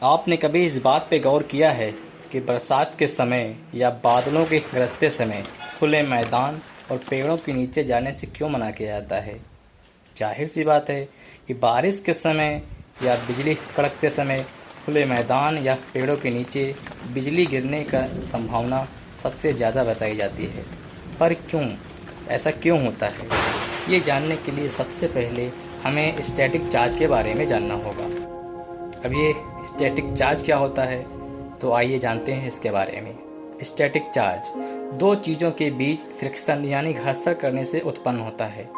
आपने कभी इस बात पे गौर किया है कि बरसात के समय या बादलों के गरजते समय खुले मैदान और पेड़ों के नीचे जाने से क्यों मना किया जाता है? जाहिर सी बात है कि बारिश के समय या बिजली कड़कते समय खुले मैदान या पेड़ों के नीचे बिजली गिरने का संभावना सबसे ज़्यादा बताई जाती है। पर क्यों ऐसा क्यों होता है, ये जानने के लिए सबसे पहले हमें स्टैटिक चार्ज के बारे में जानना होगा। अब ये स्टैटिक चार्ज क्या होता है, तो आइए जानते हैं इसके बारे में। स्टैटिक चार्ज दो चीज़ों के बीच फ्रिक्शन यानी घर्षण करने से उत्पन्न होता है।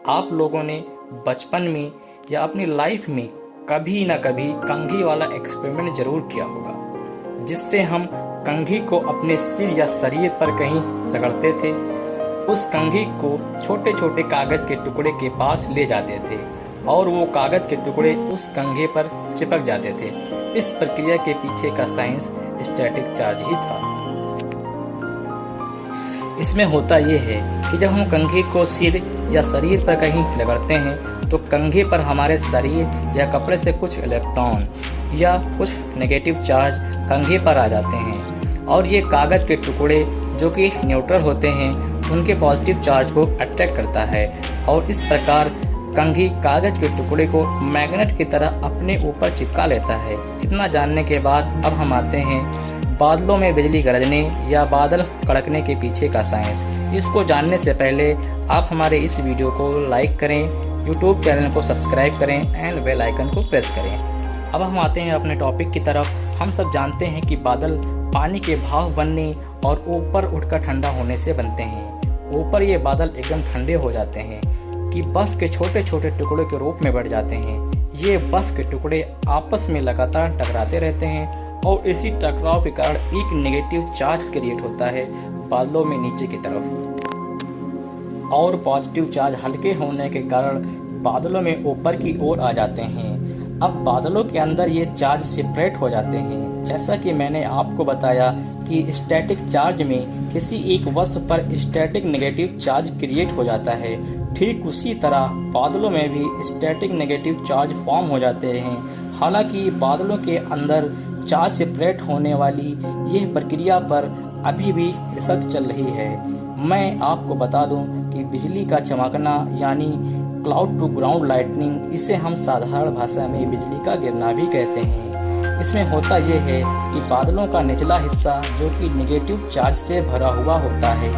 आप लोगों ने बचपन में या अपनी लाइफ में कभी ना कभी कंघी वाला एक्सपेरिमेंट ज़रूर किया होगा, जिससे हम कंघी को अपने सिर या शरीर पर कहीं रगड़ते थे। उस कंघी को छोटे छोटे कागज़ के टुकड़े के पास ले जाते थे और वो कागज़ के टुकड़े उस कंघे पर चिपक जाते थे। इस प्रक्रिया के पीछे का साइंस स्टैटिक चार्ज ही था। इसमें होता ये है कि जब हम कंघी को सिर या शरीर पर कहीं रगड़ते हैं तो कंघे पर हमारे शरीर या कपड़े से कुछ इलेक्ट्रॉन या कुछ नेगेटिव चार्ज कंघे पर आ जाते हैं और ये कागज़ के टुकड़े जो कि न्यूट्रल होते हैं उनके पॉजिटिव चार्ज को अट्रैक्ट करता है और इस प्रकार कंघी कागज़ के टुकड़े को मैग्नेट की तरह अपने ऊपर चिपका लेता है। इतना जानने के बाद अब हम आते हैं बादलों में बिजली गरजने या बादल कड़कने के पीछे का साइंस। इसको जानने से पहले आप हमारे इस वीडियो को लाइक करें, यूट्यूब चैनल को सब्सक्राइब करें एंड बेल आइकन को प्रेस करें। अब हम आते हैं अपने टॉपिक की तरफ। हम सब जानते हैं कि बादल पानी के भाप बनने और ऊपर उठकर ठंडा होने से बनते हैं। ऊपर ये बादल एकदम ठंडे हो जाते हैं कि बर्फ़ के छोटे छोटे टुकड़ों के रूप में बढ़ जाते हैं। ये बर्फ़ के टुकड़े आपस में लगातार टकराते रहते हैं और इसी टकराव के कारण एक नेगेटिव चार्ज क्रिएट होता है बादलों में नीचे की तरफ और पॉजिटिव चार्ज हल्के होने के कारण बादलों में ऊपर की ओर आ जाते हैं। अब बादलों के अंदर ये चार्ज सेपरेट हो जाते हैं। जैसा कि मैंने आपको बताया कि स्टैटिक चार्ज में किसी एक वस्तु पर स्टैटिक नेगेटिव चार्ज क्रिएट हो जाता है, ठीक उसी तरह बादलों में भी स्टैटिक नेगेटिव चार्ज फॉर्म हो जाते हैं। हालांकि बादलों के अंदर चार्ज सेपरेट होने वाली यह प्रक्रिया पर अभी भी रिसर्च चल रही है। मैं आपको बता दूं कि बिजली का चमकना यानी क्लाउड टू ग्राउंड लाइटनिंग, इसे हम साधारण भाषा में बिजली का गिरना भी कहते हैं। इसमें होता यह है कि बादलों का निचला हिस्सा जो कि नेगेटिव चार्ज से भरा हुआ होता है,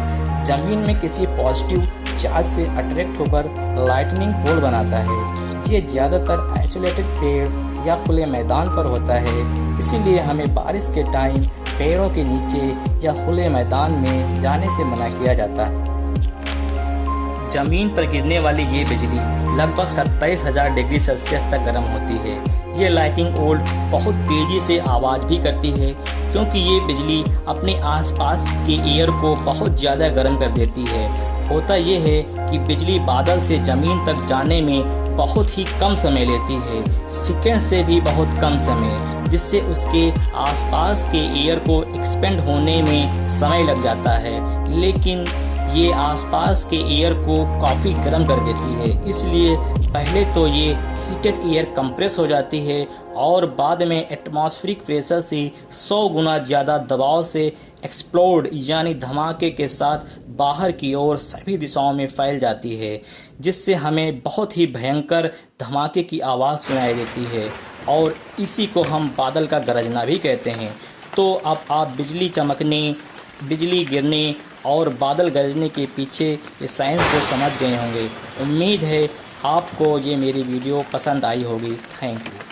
जमीन में किसी पॉजिटिव चार्ज से अट्रैक्ट होकर लाइटनिंग पोल बनाता है। ये ज़्यादातर आइसोलेटेड पेड़ या खुले मैदान पर होता है, इसीलिए हमें बारिश के टाइम पेड़ों के नीचे या खुले मैदान में जाने से मना किया जाता है। जमीन पर गिरने वाली ये बिजली लगभग 27,000 डिग्री सेल्सियस तक गर्म होती है। ये लाइटनिंग बोल्ट बहुत तेज़ी से आवाज़ भी करती है क्योंकि ये बिजली अपने आसपास के एयर को बहुत ज़्यादा गर्म कर देती है। होता ये है कि बिजली बादल से ज़मीन तक जाने में बहुत ही कम समय लेती है, सेकंड से भी बहुत कम समय, जिससे उसके आसपास के एयर को एक्सपेंड होने में समय लग जाता है। लेकिन ये आसपास के एयर को काफ़ी गर्म कर देती है, इसलिए पहले तो ये हीटेड एयर कंप्रेस हो जाती है और बाद में एटमॉस्फेरिक प्रेशर से 100 गुना ज़्यादा दबाव से एक्सप्लोड यानी धमाके के साथ बाहर की ओर सभी दिशाओं में फैल जाती है, जिससे हमें बहुत ही भयंकर धमाके की आवाज़ सुनाई देती है और इसी को हम बादल का गरजना भी कहते हैं। तो अब आप बिजली चमकने, बिजली गिरने और बादल गरजने के पीछे ये साइंस को समझ गए होंगे। उम्मीद है आपको ये मेरी वीडियो पसंद आई होगी। Thank you.